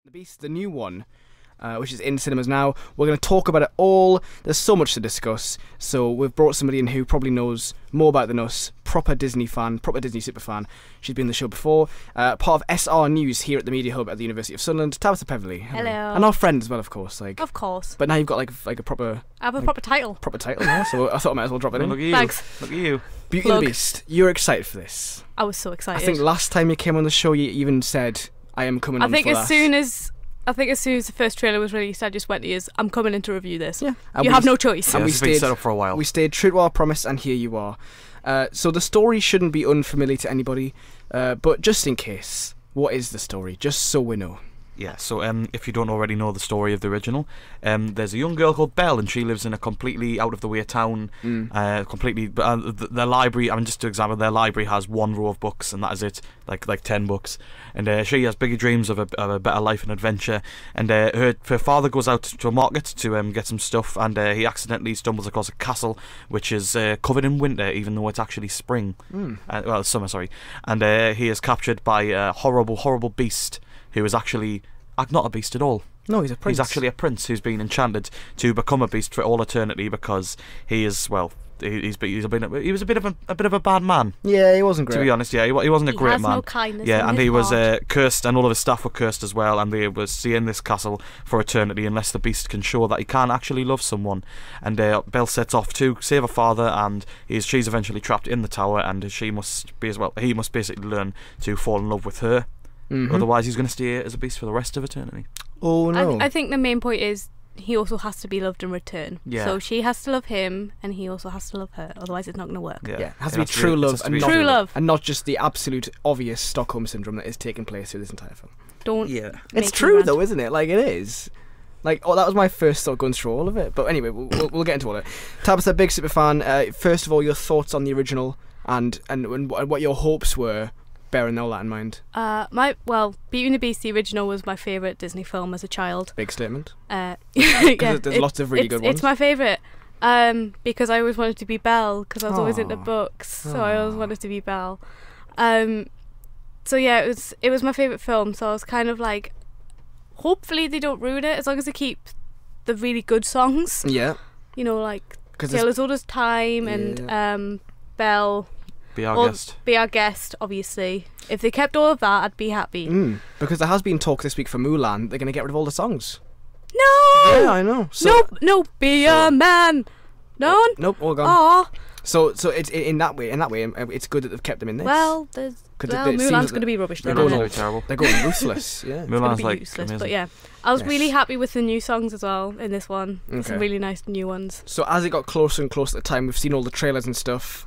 The Beast, the new one, which is in cinemas now. We're going to talk about it all. There's so much to discuss. So we've brought somebody in who probably knows more about it than us. Proper Disney fan, proper Disney super fan. She's been on the show before. Part of SR News here at the Media Hub at the University of Sunderland. Tabitha Peverley. Hello. And our friend as well, of course. Of course. But now you've got like a proper... I have a proper title. Proper title now, so I thought I might as well drop it in. Look at you. Thanks. Look at you. Beauty and the Beast. You're excited for this. I was so excited. I think last time you came on the show, you even said, I am coming on for that. I think as soon as the first trailer was released, I just went to you, I'm coming in to review this. Yeah. You have no choice. And Yeah, it's been set up for a while. We stayed true to our promise, and here you are. So the story shouldn't be unfamiliar to anybody, but just in case, what is the story? Just so we know. Yeah, so if you don't already know the story of the original, there's a young girl called Belle, and she lives in a completely out-of-the-way town. Their library, I mean, just to examine, their library has one row of books, and that is it, like 10 books. And she has bigger dreams of a better life and adventure. And her father goes out to a market to get some stuff, and he accidentally stumbles across a castle which is covered in winter, even though it's actually spring. Well, summer, sorry. And he is captured by a horrible, horrible beast who is actually not a beast at all. No, he's a prince. He's actually a prince who's been enchanted to become a beast for all eternity because he is, well, he was a bit of a bad man. Yeah, he wasn't great. To be honest, yeah, he wasn't a great man. He has no kindness. Yeah, in and his he was heart. cursed, and all of his staff were cursed as well, and they were seeing this castle for eternity unless the beast can show that he can actually love someone. And Belle sets off to save her father, and she's eventually trapped in the tower, and he must basically learn to fall in love with her. Otherwise, he's going to stay as a beast for the rest of eternity. Oh no! I think the main point is he also has to be loved in return. Yeah. So she has to love him, and he also has to love her. Otherwise, it's not going to work. Yeah, it has to be true love, and not just the absolute obvious Stockholm syndrome that is taking place through this entire film. It's true though, isn't it? Like it is. Like, that was my first thought going through all of it. But anyway, we'll get into all of it. Tabitha, big super fan. First of all, your thoughts on the original and what your hopes were, bearing all that in mind. Beauty and the Beast, the original, was my favourite Disney film as a child. Big statement. Yeah, there's lots of really good ones. It's my favourite because I always wanted to be Belle because I was always into books, so I always wanted to be Belle. So yeah, it was my favourite film. So I was kind of like, hopefully they don't ruin it as long as they keep the really good songs. Yeah. You know, like Taylor's Oldest Time and Belle. Be our guest, obviously. If they kept all of that, I'd be happy. Because there has been talk this week for Mulan. They're going to get rid of all the songs. No! Yeah, I know. So, no, be a man. No? Nope, all gone. Aww. So it's in that way, it's good that they've kept them in this. Well, Mulan's going to be rubbish. They're going terrible. They're going ruthless. Yeah, Mulan's be useless. amazing. But yeah, I was really happy with the new songs as well in this one. Okay. Some really nice new ones. So as it got closer and closer at the time, we've seen all the trailers and stuff.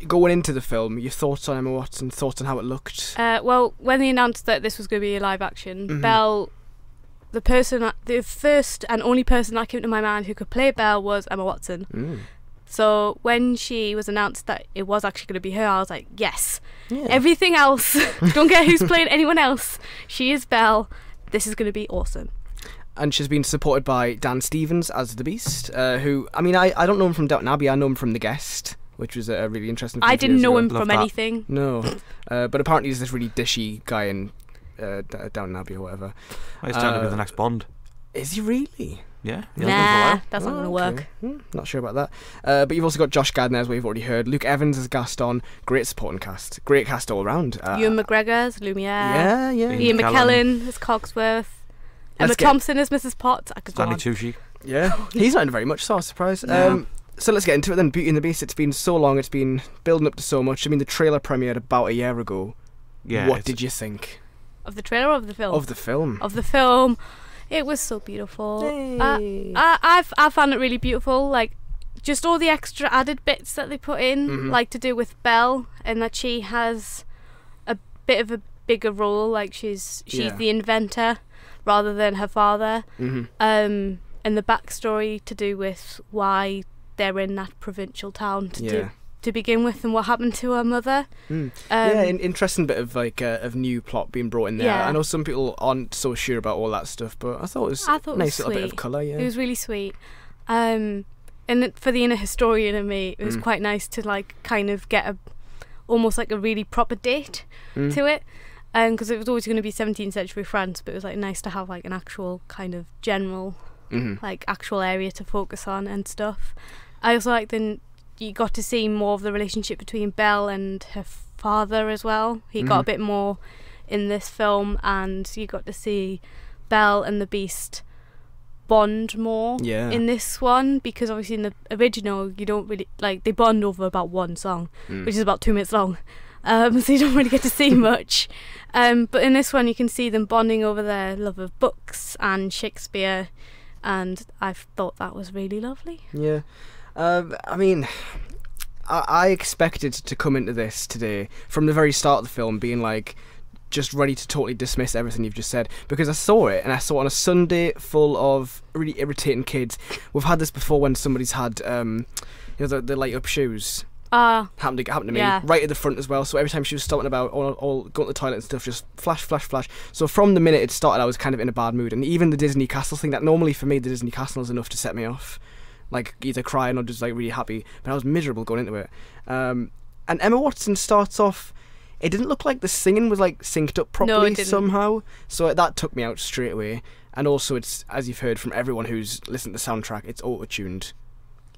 Going into the film, your thoughts on Emma Watson, thoughts on how it looked? Well, when they announced that this was going to be a live action, Belle, the first and only person that came to my mind who could play Belle was Emma Watson. So when she was announced that it was actually going to be her, I was like, yes. Yeah. Everything else, don't care who's playing anyone else. She is Belle. This is going to be awesome. And she's been supported by Dan Stevens as the Beast, who, I mean, I don't know him from Downton Abbey, I know him from The Guest, which was a really interesting film. I didn't know him from anything. No. But apparently he's this really dishy guy in Downton Abbey or whatever. He's trying to be the next Bond. Is he really? Yeah. Nah, that's not going to work. Not sure about that. But you've also got Josh Gad as we've already heard. Luke Evans as Gaston. Great supporting cast. Great cast all around. Ewan McGregor as Lumiere. Yeah. Ian McKellen as Cogsworth. Emma Thompson as Mrs. Potts. Stanley Tucci. Yeah. He's not in very much, so I was surprised. So let's get into it then. Beauty and the Beast. It's been so long. It's been building up to so much. I mean, the trailer premiered about a year ago. Yeah. What did you think? Of the trailer or of the film? Of the film. Of the film. It was so beautiful. Hey. I found it really beautiful. Like, just all the extra added bits that they put in, like to do with Belle, and that she has a bit of a bigger role. Like she's the inventor rather than her father. And the backstory to do with why they're in that provincial town to begin with, and what happened to her mother. Interesting bit of of new plot being brought in there. Yeah. I know some people aren't so sure about all that stuff, but I thought it was a nice little bit of colour. Yeah, it was really sweet. And for the inner historian in me, it was quite nice to kind of get almost like a really proper date to it. because it was always going to be 17th century France, but it was like nice to have like an actual kind of general, like actual area to focus on and stuff. I also like you got to see more of the relationship between Belle and her father as well. He got a bit more in this film, and you got to see Belle and the Beast bond more in this one, because obviously in the original you don't really like, they bond over about one song, which is about 2 minutes long, so you don't really get to see much, but in this one you can see them bonding over their love of books and Shakespeare, and I thought that was really lovely. I mean, I expected to come into this today from the very start of the film being like just ready to totally dismiss everything you've just said, because I saw it on a Sunday full of really irritating kids. We've had this before when somebody's had the light up shoes. Happened to me right at the front as well. So every time she was stopping about or going to the toilet and stuff, just flash. So from the minute it started, I was kind of in a bad mood. And even the Disney Castle thing, that normally for me the Disney Castle is enough to set me off, like either crying or just like really happy. But I was miserable going into it. And Emma Watson starts off. It didn't look like the singing was like synced up properly somehow, so that took me out straight away. And also, it's, as you've heard from everyone who's listened to the soundtrack, it's auto-tuned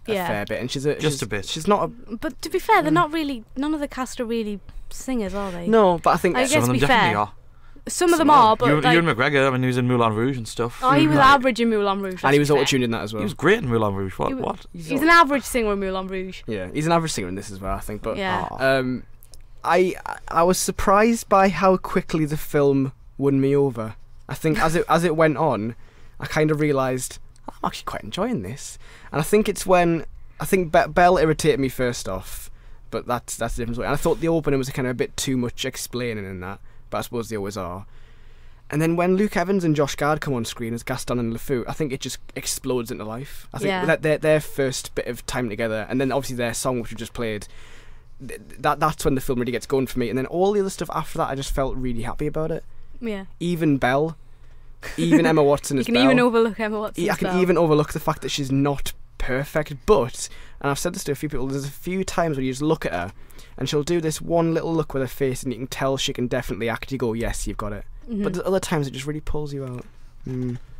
a fair bit, and she's a bit. She's not a. But to be fair, they're not really. None of the cast are really singers, are they? No, but I think some of them definitely are. Some of them are, but Ewan McGregor, I mean, he was in Moulin Rouge and stuff. Oh, he was average in Moulin Rouge. And he was auto-tuned in that as well. He was great in Moulin Rouge. What? He's an average singer in Moulin Rouge. Yeah, he's an average singer in this as well, I think. But I was surprised by how quickly the film won me over. I think as it went on, I kind of realised I'm actually quite enjoying this. And I think it's when Belle irritated me first off, but that's a different story. And I thought the opening was kind of a bit too much explaining in that, but I suppose they always are. And then when Luke Evans and Josh Gad come on screen as Gaston and LeFou, I think it just explodes into life. I think that their first bit of time together, and then obviously their song which we just played. That's when the film really gets going for me, and then all the other stuff after that I just felt really happy about it. Even Belle, even Emma Watson as Belle. You can even overlook Emma Watson. I can even overlook the fact that she's not perfect, but, and I've said this to a few people, there's a few times when you just look at her and she'll do this one little look with her face and you can tell she can definitely act. You go, yes, you've got it. But there's other times it just really pulls you out.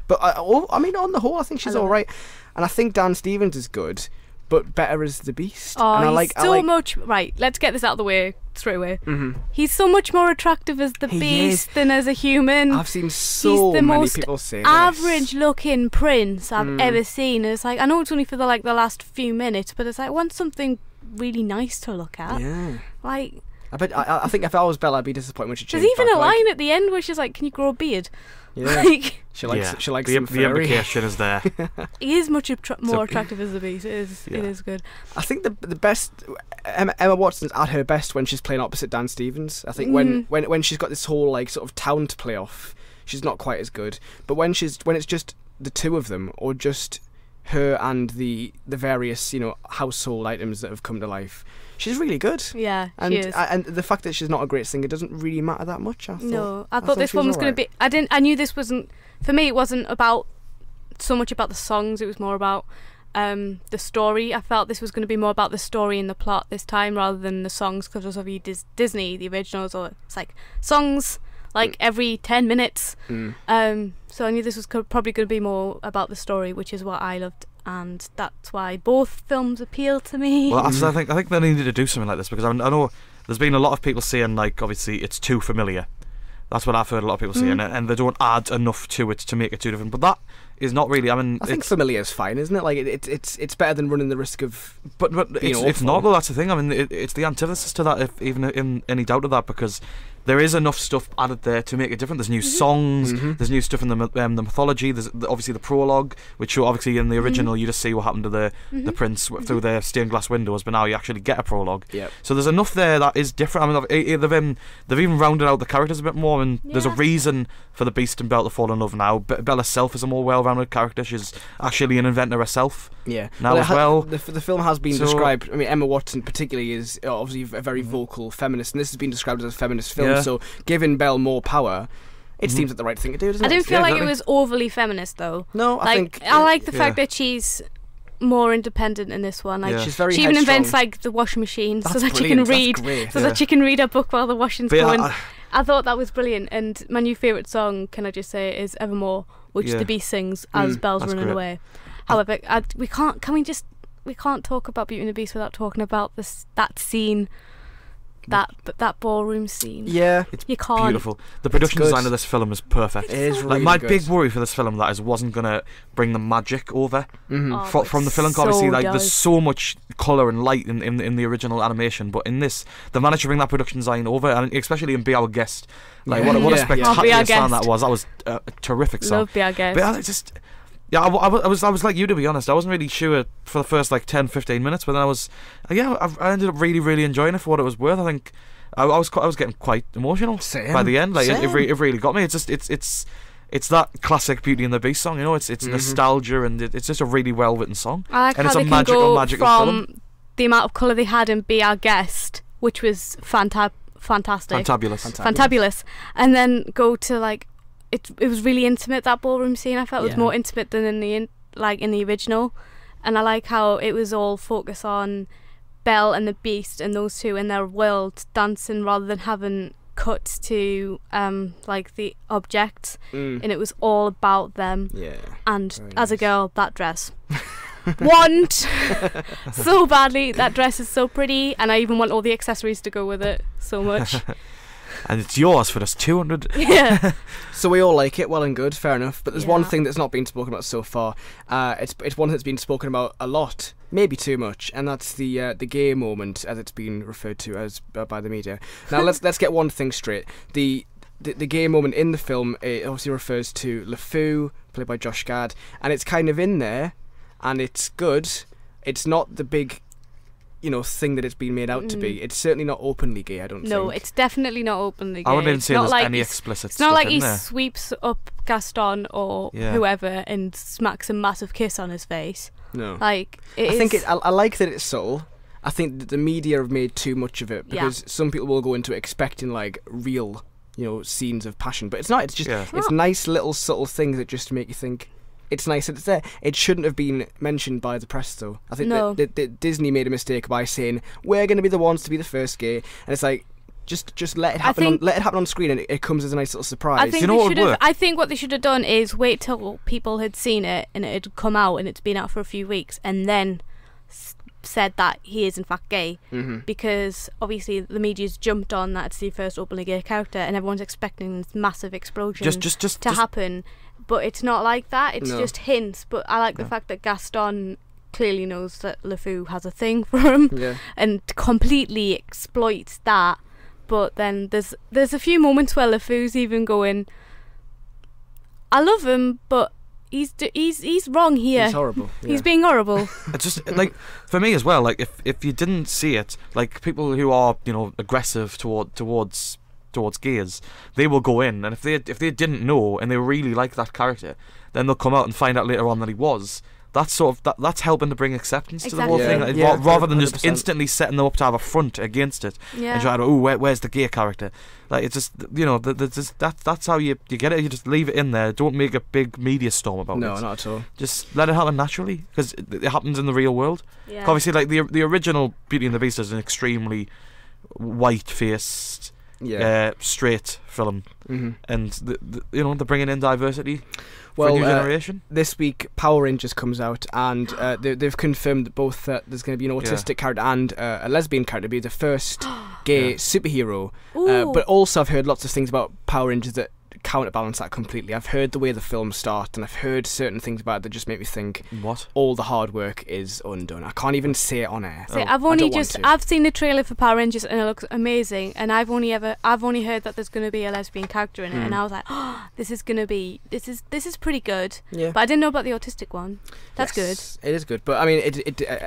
But I mean, on the whole, I think she's alright, and I think Dan Stevens is good, but better as the Beast. Oh, and right, let's get this out of the way straight away. He's so much more attractive as the Beast than as a human. I've seen so many people say this. Average looking prince I've ever seen. It's like, I know it's only for the last few minutes, but it's like, I want something really nice to look at. Like, I think if I was Belle, I'd be disappointed when she changed. There's even a line at the end where she's like, "Can you grow a beard?" Like, she likes the implication is there. He is much more attractive as the Beast. It is good. I think the best Emma Watson's at her best when she's playing opposite Dan Stevens. I think when she's got this whole like sort of town to play off, she's not quite as good. But when it's just the two of them, or just her and the various household items that have come to life, she's really good. Yeah, and, she is. And the fact that she's not a great singer doesn't really matter that much. I thought this one was going to be. I knew this wasn't. For me, it wasn't about so much about the songs. It was more about the story. I felt this was going to be more about the story and the plot this time, rather than the songs, because obviously Disney, the originals, or it's like songs like every 10 minutes. So I knew this was probably going to be more about the story, which is what I loved. And that's why both films appeal to me. Well, I think they needed to do something like this, because I know there's been a lot of people saying, like, obviously it's too familiar. That's what I've heard a lot of people saying, and they don't add enough to it to make it too different. But that is not really. I mean, I think familiar is fine, isn't it? Like it's better than running the risk of. But it's not. Well, that's the thing. I mean, it's the antithesis to that, if even in any doubt of that, because there is enough stuff added there to make it different. There's new songs, there's new stuff in the mythology, there's obviously the prologue, which obviously in the original you just see what happened to the prince through their stained glass windows, but now you actually get a prologue. So there's enough there that is different. I mean, they've even rounded out the characters a bit more, and there's a reason for the Beast and Belle to fall in love now. Belle herself is a more well-rounded character. She's actually an inventor herself. Now as well. The film has been described. I mean, Emma Watson particularly is obviously a very vocal feminist, and this has been described as a feminist film. So giving Belle more power, it seems like the right thing to do, doesn't it? I didn't feel like it was overly feminist, though. No, I think I like the fact that she's more independent in this one. Like she's very she even invents like the washing machine so that she can read, that she can read a book while the washing's going. I thought that was brilliant. And my new favourite song, can I just say, is Evermore, which the Beast sings as Belle's running away. However, we can't talk about Beauty and the Beast without talking about that scene. That ballroom scene. Yeah, you can't. Beautiful. The production design of this film is perfect. It is really my good. big worry for this film that wasn't gonna bring the magic over from the film. So Obviously, there's so much colour and light in the original animation, but in this, they managed to bring that production design over, and especially in Be Our Guest. What a spectacular sound that was. That was a terrific song. Love Be Our Guest. But I just. Yeah, I was like you, to be honest. I wasn't really sure for the first 10-15 minutes, but then I ended up really, really enjoying it for what it was worth. I think I was getting quite emotional by the end. It really got me. It's that classic Beauty and the Beast song. It's nostalgia, and it's just a really well written song. I like and how it's they a can go magical from film. the amount of colour they had in Be Our Guest, which was fantastic, fantabulous, and then go to It was really intimate, that ballroom scene. I felt it was more intimate than in the original, and I like how it was all focused on Belle and the Beast and those two in their world dancing rather than having cuts to the objects, and it was all about them. Yeah. And as a girl, that dress. Want so badly. That dress is so pretty, and I even want all the accessories to go with it so much. And it's yours for this 200. Yeah. So we all like it, well and good, fair enough. But there's one thing that's not been spoken about so far. It's one that's been spoken about a lot, maybe too much, and that's the gay moment, as it's been referred to as by the media. Now let's get one thing straight. The gay moment in the film, it obviously refers to LeFou, played by Josh Gad, and it's kind of in there, and it's good. It's not the big thing that it's been made out to be. It's certainly not openly gay, I don't think. No, it's definitely not openly gay. I wouldn't even say there's any explicit stuff in there. It's not like he sweeps up Gaston or whoever and smacks a massive kiss on his face. No. I like that it's subtle. I think that the media have made too much of it, because some people will go into it expecting real, scenes of passion, but it's not. It's just it's nice little subtle things that just make you think. It's nice that it's there. It shouldn't have been mentioned by the press, though. I think that Disney made a mistake by saying we're going to be the ones to be the first gay, and it's like just let it happen. Let it happen on screen, and it comes as a nice little surprise. I think what they should have done is wait till people had seen it and it had come out and it's been out for a few weeks, and then said that he is in fact gay, because obviously the media's jumped on that it's the first openly gay character, and everyone's expecting this massive explosion to happen. But it's not like that. It's just hints. But I like the fact that Gaston clearly knows that LeFou has a thing for him, and completely exploits that. But then there's a few moments where LeFou's even going, I love him, but he's wrong here. He's horrible. Yeah. He's being horrible. It's just for me as well. If you didn't see it, people who are aggressive towards gays, they will go in, and if they didn't know and they really like that character, then they'll come out and find out later on that he was. That's that's helping to bring acceptance to the whole thing, rather than 100%. Just instantly setting them up to have a front against it and try to where's the gay character? It's just that's how you get it. You just leave it in there. Don't make a big media storm about it. No, not at all. Just let it happen naturally, because it happens in the real world. Yeah. Obviously, the original Beauty and the Beast is an extremely white-faced, straight film, and they're bringing in diversity for a new generation. This week Power Rangers comes out, and they've confirmed that both there's going to be an autistic character and a lesbian character, be the first gay superhero, but also I've heard lots of things about Power Rangers that counterbalance that completely. I've heard the way the film starts, and I've heard certain things about it that just make me think all the hard work is undone. I can't even say it on air. I've seen the trailer for Power Rangers and it looks amazing, and I've only heard that there's going to be a lesbian character in it, and I was like, this is pretty good. Yeah. But I didn't know about the autistic one. That's good. It is good, but I mean,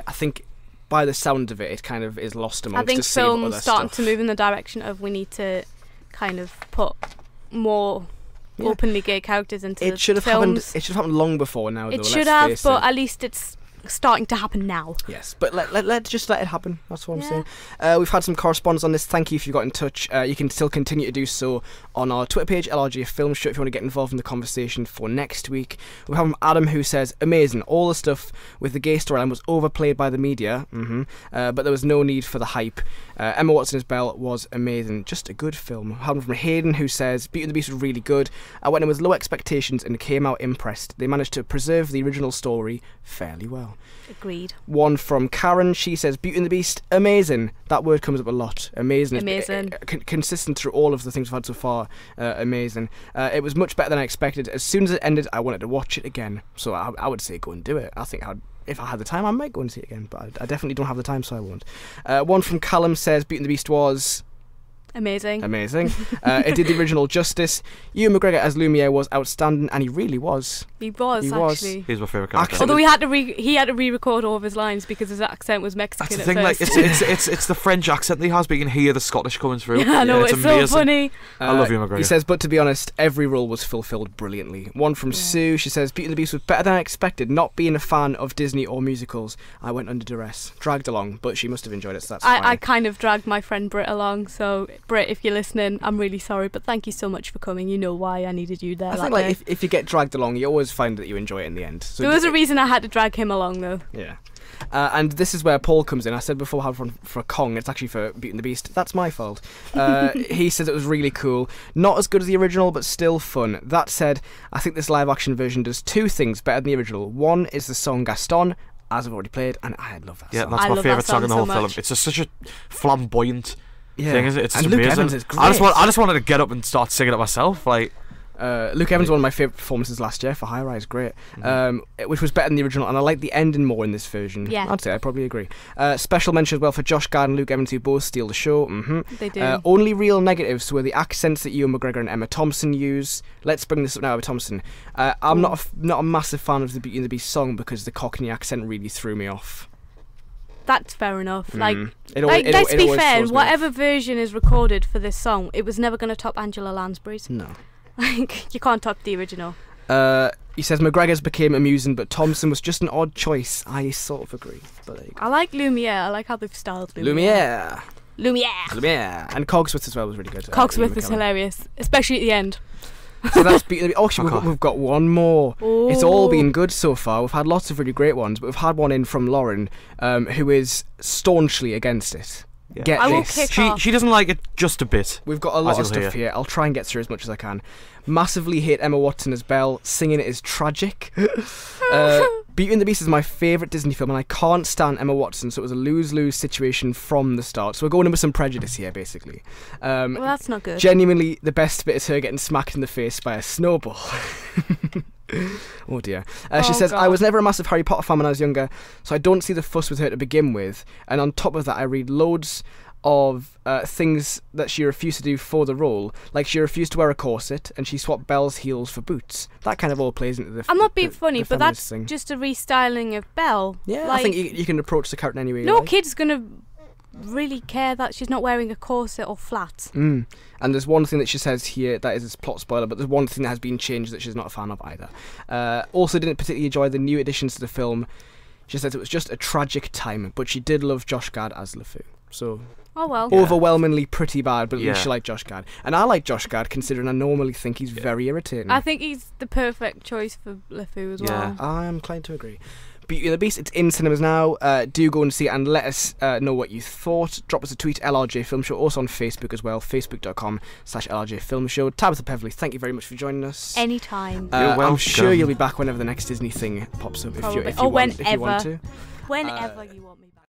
I think by the sound of it, it kind of is lost amongst. I think film's starting to move in the direction of we need to kind of put more openly gay characters into films. It should have happened long before now. It should have, but at least it's starting to happen now. Yes, but let's just let it happen. That's what I'm saying. We've had some correspondence on this. Thank you if you got in touch. You can still continue to do so on our Twitter page, LRJ Film Show, if you want to get involved in the conversation for next week. We have Adam, who says, amazing. All the stuff with the gay storyline was overplayed by the media, but there was no need for the hype. Emma Watson as Belle was amazing. Just a good film. We have one from Hayden, who says, Beauty and the Beast was really good. I went in with low expectations and came out impressed. They managed to preserve the original story fairly well. Agreed. One from Karen, she says, Beauty and the Beast, amazing. That word comes up a lot. Amazing. Amazing. Consistent through all of the things we've had so far. Amazing. It was much better than I expected. As soon as it ended, I wanted to watch it again. So I would say go and do it. I think if I had the time, I might go and see it again, but I definitely don't have the time, so I won't. One from Callum says, Beauty and the Beast was... amazing. It did the original justice. Ewan McGregor as Lumiere was outstanding, and he really was. He was actually. He's my favourite character. Although he had to re-record all of his lines because his accent was Mexican. That's the thing. Like it's the French accent that he has, but you can hear the Scottish coming through. Yeah, I know, it's so funny. I love Ewan McGregor. He says, but to be honest, every role was fulfilled brilliantly. One from Sue. She says, Beauty and the Beast was better than I expected. Not being a fan of Disney or musicals, I went under duress, dragged along, but she must have enjoyed it. So that's fine. I kind of dragged my friend Britt along. So Britt, if you're listening, I'm really sorry, but thank you so much for coming. You know why I needed you there. I think if you get dragged along, you always find that you enjoy it in the end. So there was a reason I had to drag him along, though. Yeah. And this is where Paul comes in. I said before how for Kong, it's actually for Beauty and the Beast. That's my fault. He says it was really cool. Not as good as the original, but still fun. That said, I think this live-action version does two things better than the original. One is the song Gaston, as I've already played, and I love that song. Yeah, that's my favourite song in the whole film. It's just such a flamboyant thing, isn't it? It's just Luke amazing. Evans is great. I just wanted to get up and start singing it myself. Like, Luke Evans, one of my favourite performances last year for High Rise, great. Which was better than the original, and I like the ending more in this version. Yeah. I'd say I probably agree. Special mention as well for Josh Gad and Luke Evans, who both steal the show. They do. Only real negatives were the accents that Ewan McGregor and Emma Thompson use. Let's bring this up now with Thompson. I'm not a massive fan of the Beauty and the Beast song because the Cockney accent really threw me off. That's fair enough. Let's it be fair, whatever version is recorded for this song, it was never going to top Angela Lansbury's. No. Like, you can't top the original. He says McGregor's became amusing, but Thompson was just an odd choice. I sort of agree. But I like Lumiere. I like how they've styled Lumiere. Lumiere. And Cogsworth as well was really good. Cogsworth was hilarious, especially at the end. So that's we've got one more. Ooh. It's all been good so far. We've had lots of really great ones, but we've had one in from Lauren, who is staunchly against it. Yeah. Get I this. She doesn't like it just a bit. We've got a lot of stuff here. I'll try and get through as much as I can. Massively hate Emma Watson as Belle. Singing it is tragic. Beauty and the Beast is my favourite Disney film, and I can't stand Emma Watson, so it was a lose-lose situation from the start. So we're going in with some prejudice here, basically. Well, that's not good. Genuinely, the best bit is her getting smacked in the face by a snowball. Oh dear. She says, God. I was never a massive Harry Potter fan when I was younger, so I don't see the fuss with her to begin with. And on top of that, I read loads of things that she refused to do for the role. Like, she refused to wear a corset, and she swapped Belle's heels for boots. That kind of all plays into the I'm not being funny, but that's thing. Just a restyling of Belle. Yeah, like, I think you can approach the character any way you like. No kid's going to really care that she's not wearing a corset or flats. And there's one thing that she says here that is a plot spoiler, but there's one thing that has been changed that she's not a fan of either. Also didn't particularly enjoy the new additions to the film. She says it was just a tragic time, but she did love Josh Gad as LeFou. So overwhelmingly pretty bad, but at least she liked Josh Gad. And I like Josh Gad, considering I normally think he's very irritating. I think he's the perfect choice for LeFou as well. I am inclined to agree. Beauty and the Beast, it's in cinemas now. Do go and see it and let us know what you thought. Drop us a tweet, LRJ Film Show, also on Facebook as well, facebook.com/LRJ Film Show. Tabitha Pevley, thank you very much for joining us. Anytime. I'm sure you'll be back whenever the next Disney thing pops up. If you want to. Whenever you want me back.